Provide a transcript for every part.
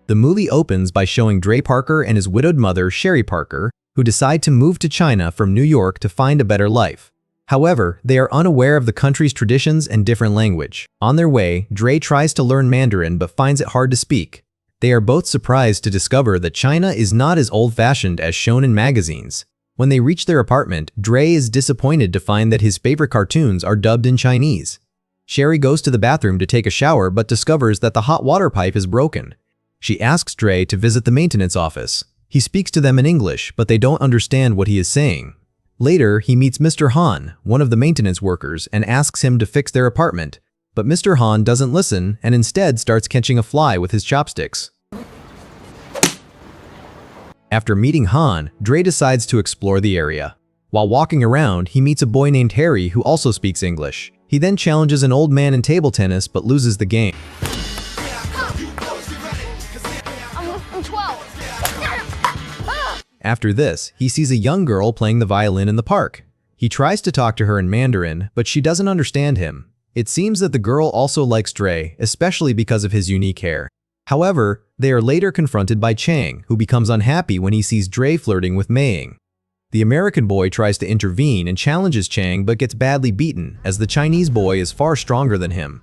The movie opens by showing Dre Parker and his widowed mother, Sherry Parker, who decide to move to China from New York to find a better life. However, they are unaware of the country's traditions and different language. On their way, Dre tries to learn Mandarin but finds it hard to speak. They are both surprised to discover that China is not as old-fashioned as shown in magazines. When they reach their apartment, Dre is disappointed to find that his favorite cartoons are dubbed in Chinese. Sherry goes to the bathroom to take a shower but discovers that the hot water pipe is broken. She asks Dre to visit the maintenance office. He speaks to them in English, but they don't understand what he is saying. Later, he meets Mr. Han, one of the maintenance workers, and asks him to fix their apartment. But Mr. Han doesn't listen and instead starts catching a fly with his chopsticks. After meeting Han, Dre decides to explore the area. While walking around, he meets a boy named Harry who also speaks English. He then challenges an old man in table tennis but loses the game. I'm 12. After this, he sees a young girl playing the violin in the park. He tries to talk to her in Mandarin, but she doesn't understand him. It seems that the girl also likes Dre, especially because of his unique hair. However, they are later confronted by Chang, who becomes unhappy when he sees Dre flirting with Maying. The American boy tries to intervene and challenges Chang but gets badly beaten, as the Chinese boy is far stronger than him.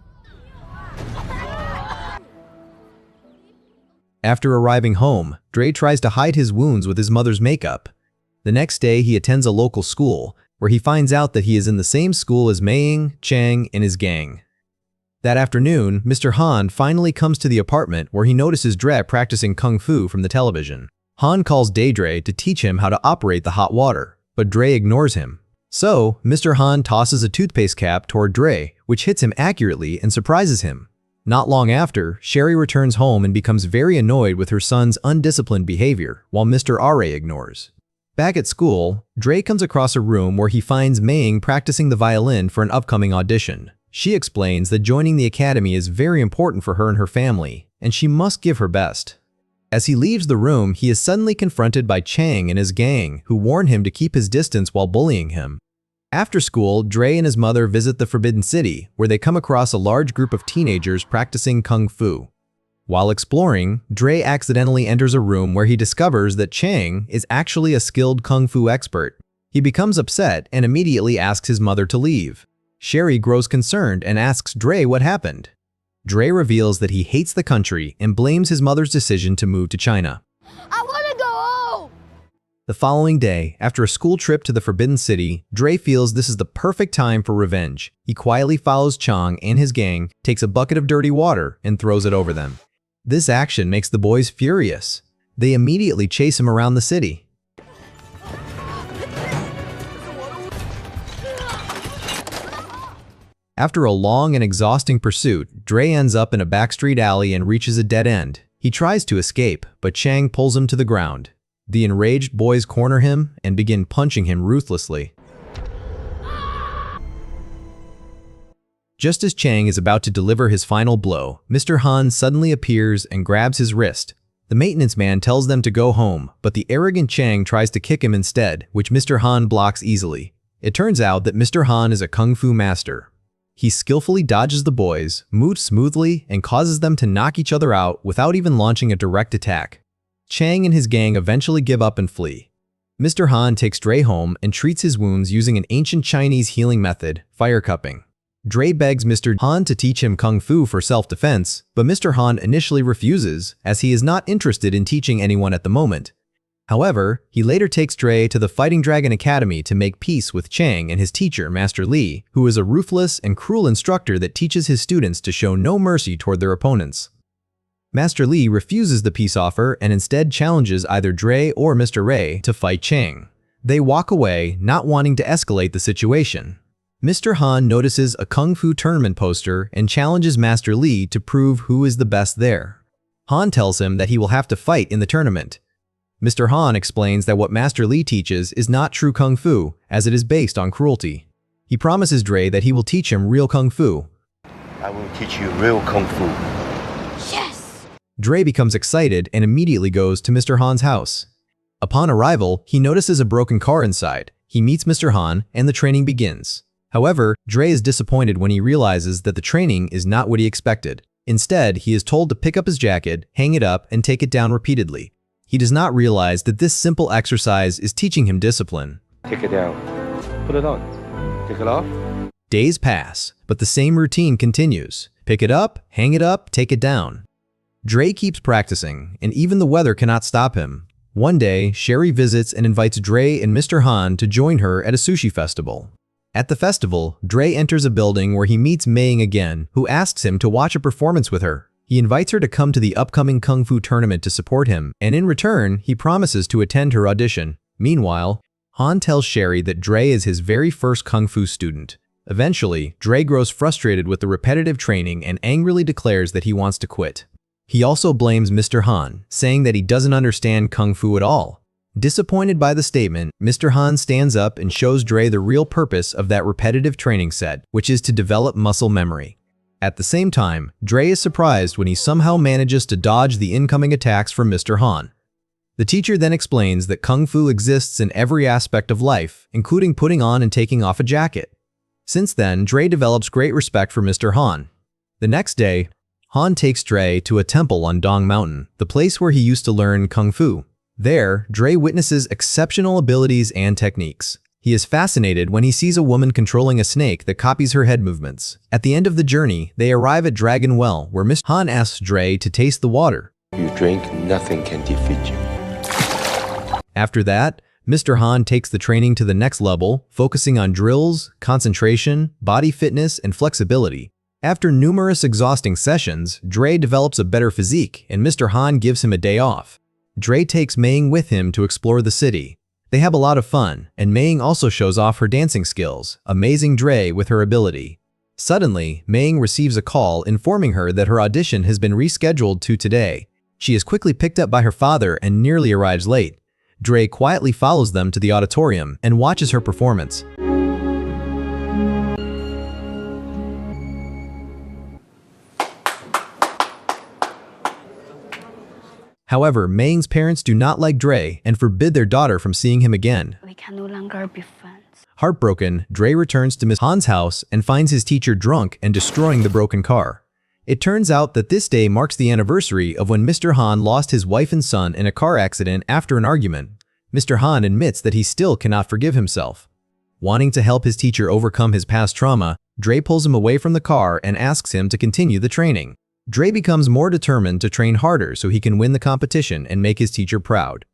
After arriving home, Dre tries to hide his wounds with his mother's makeup. The next day, he attends a local school, where he finds out that he is in the same school as Maying, Chang, and his gang. That afternoon, Mr. Han finally comes to the apartment where he notices Dre practicing kung fu from the television. Han calls Dre to teach him how to operate the hot water, but Dre ignores him. So, Mr. Han tosses a toothpaste cap toward Dre, which hits him accurately and surprises him. Not long after, Sherry returns home and becomes very annoyed with her son's undisciplined behavior, while Mr. Ra ignores. Back at school, Dre comes across a room where he finds Maying practicing the violin for an upcoming audition. She explains that joining the academy is very important for her and her family, and she must give her best. As he leaves the room, he is suddenly confronted by Chang and his gang, who warn him to keep his distance while bullying him. After school, Dre and his mother visit the Forbidden City, where they come across a large group of teenagers practicing kung fu. While exploring, Dre accidentally enters a room where he discovers that Chang is actually a skilled kung fu expert. He becomes upset and immediately asks his mother to leave. Sherry grows concerned and asks Dre what happened. Dre reveals that he hates the country and blames his mother's decision to move to China. I want to go home. The following day, after a school trip to the Forbidden City, Dre feels this is the perfect time for revenge. He quietly follows Chang and his gang, takes a bucket of dirty water, and throws it over them. This action makes the boys furious. They immediately chase him around the city. After a long and exhausting pursuit, Dre ends up in a backstreet alley and reaches a dead end. He tries to escape, but Chang pulls him to the ground. The enraged boys corner him and begin punching him ruthlessly. Just as Chang is about to deliver his final blow, Mr. Han suddenly appears and grabs his wrist. The maintenance man tells them to go home, but the arrogant Chang tries to kick him instead, which Mr. Han blocks easily. It turns out that Mr. Han is a kung fu master. He skillfully dodges the boys, moves smoothly, and causes them to knock each other out without even launching a direct attack. Chang and his gang eventually give up and flee. Mr. Han takes Dre home and treats his wounds using an ancient Chinese healing method, fire cupping. Dre begs Mr. Han to teach him kung fu for self-defense, but Mr. Han initially refuses, as he is not interested in teaching anyone at the moment. However, he later takes Dre to the Fighting Dragon Academy to make peace with Chang and his teacher, Master Li, who is a ruthless and cruel instructor that teaches his students to show no mercy toward their opponents. Master Li refuses the peace offer and instead challenges either Dre or Mr. Ray to fight Chang. They walk away, not wanting to escalate the situation. Mr. Han notices a kung fu tournament poster and challenges Master Li to prove who is the best there. Han tells him that he will have to fight in the tournament. Mr. Han explains that what Master Li teaches is not true kung fu, as it is based on cruelty. He promises Dre that he will teach him real kung fu. I will teach you real kung fu. Yes! Dre becomes excited and immediately goes to Mr. Han's house. Upon arrival, he notices a broken car inside. He meets Mr. Han and the training begins. However, Dre is disappointed when he realizes that the training is not what he expected. Instead, he is told to pick up his jacket, hang it up, and take it down repeatedly. He does not realize that this simple exercise is teaching him discipline. Take it down. Put it on. Take it off. Days pass, but the same routine continues. Pick it up, hang it up, take it down. Dre keeps practicing, and even the weather cannot stop him. One day, Sherry visits and invites Dre and Mr. Han to join her at a sushi festival. At the festival, Dre enters a building where he meets Mei again, who asks him to watch a performance with her. He invites her to come to the upcoming Kung Fu tournament to support him, and in return, he promises to attend her audition. Meanwhile, Han tells Sherry that Dre is his very first Kung Fu student. Eventually, Dre grows frustrated with the repetitive training and angrily declares that he wants to quit. He also blames Mr. Han, saying that he doesn't understand Kung Fu at all. Disappointed by the statement, Mr. Han stands up and shows Dre the real purpose of that repetitive training set, which is to develop muscle memory. At the same time, Dre is surprised when he somehow manages to dodge the incoming attacks from Mr. Han. The teacher then explains that Kung Fu exists in every aspect of life, including putting on and taking off a jacket. Since then, Dre develops great respect for Mr. Han. The next day, Han takes Dre to a temple on Dong Mountain, the place where he used to learn Kung Fu. There, Dre witnesses exceptional abilities and techniques. He is fascinated when he sees a woman controlling a snake that copies her head movements. At the end of the journey, they arrive at Dragon Well, where Mr. Han asks Dre to taste the water. You drink, nothing can defeat you. After that, Mr. Han takes the training to the next level, focusing on drills, concentration, body fitness, and flexibility. After numerous exhausting sessions, Dre develops a better physique, and Mr. Han gives him a day off. Dre takes Mei with him to explore the city. They have a lot of fun, and Mei also shows off her dancing skills, amazing Dre with her ability. Suddenly, Mei receives a call informing her that her audition has been rescheduled to today. She is quickly picked up by her father and nearly arrives late. Dre quietly follows them to the auditorium and watches her performance. However, Mei's parents do not like Dre and forbid their daughter from seeing him again. We can no longer be friends. Heartbroken, Dre returns to Ms. Han's house and finds his teacher drunk and destroying the broken car. It turns out that this day marks the anniversary of when Mr. Han lost his wife and son in a car accident after an argument. Mr. Han admits that he still cannot forgive himself. Wanting to help his teacher overcome his past trauma, Dre pulls him away from the car and asks him to continue the training. Dre becomes more determined to train harder so he can win the competition and make his teacher proud.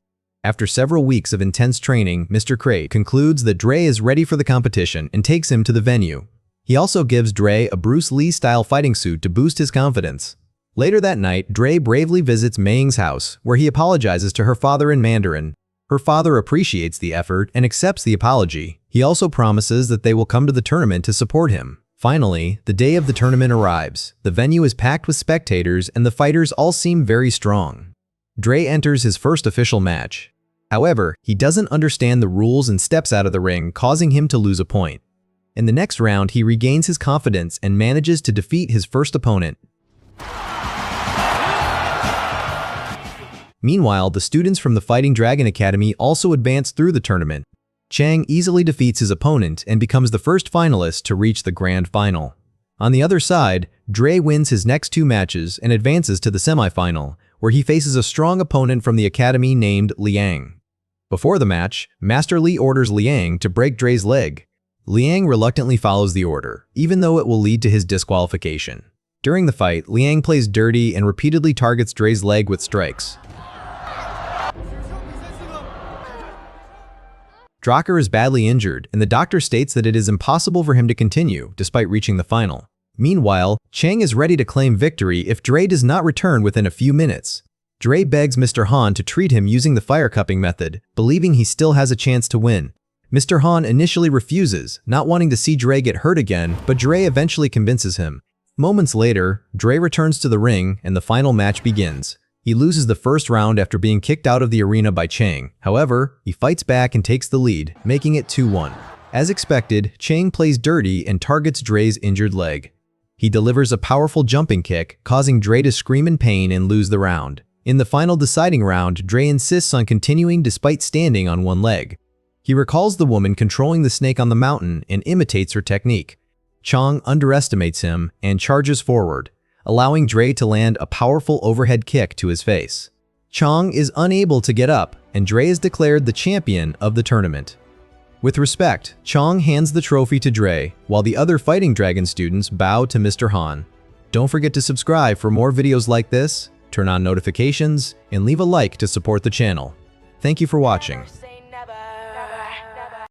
After several weeks of intense training, Mr. Crate concludes that Dre is ready for the competition and takes him to the venue. He also gives Dre a Bruce Lee-style fighting suit to boost his confidence. Later that night, Dre bravely visits Mei's house, where he apologizes to her father in Mandarin. Her father appreciates the effort and accepts the apology. He also promises that they will come to the tournament to support him. Finally, the day of the tournament arrives. The venue is packed with spectators and the fighters all seem very strong. Dre enters his first official match. However, he doesn't understand the rules and steps out of the ring, causing him to lose a point. In the next round, he regains his confidence and manages to defeat his first opponent. Meanwhile, the students from the Fighting Dragon Academy also advance through the tournament. Chang easily defeats his opponent and becomes the first finalist to reach the grand final. On the other side, Dre wins his next two matches and advances to the semifinal, where he faces a strong opponent from the academy named Liang. Before the match, Master Li orders Liang to break Dre's leg. Liang reluctantly follows the order, even though it will lead to his disqualification. During the fight, Liang plays dirty and repeatedly targets Dre's leg with strikes. Drucker is badly injured, and the doctor states that it is impossible for him to continue, despite reaching the final. Meanwhile, Chang is ready to claim victory if Dre does not return within a few minutes. Dre begs Mr. Han to treat him using the fire cupping method, believing he still has a chance to win. Mr. Han initially refuses, not wanting to see Dre get hurt again, but Dre eventually convinces him. Moments later, Dre returns to the ring, and the final match begins. He loses the first round after being kicked out of the arena by Chang. However, he fights back and takes the lead, making it 2-1. As expected, Chang plays dirty and targets Dre's injured leg. He delivers a powerful jumping kick, causing Dre to scream in pain and lose the round. In the final deciding round, Dre insists on continuing despite standing on one leg. He recalls the woman controlling the snake on the mountain and imitates her technique. Chang underestimates him and charges forward. allowing Dre to land a powerful overhead kick to his face. Chong is unable to get up, and Dre is declared the champion of the tournament. With respect, Chong hands the trophy to Dre, while the other Fighting Dragon students bow to Mr. Han. Don't forget to subscribe for more videos like this, turn on notifications, and leave a like to support the channel. Thank you for watching.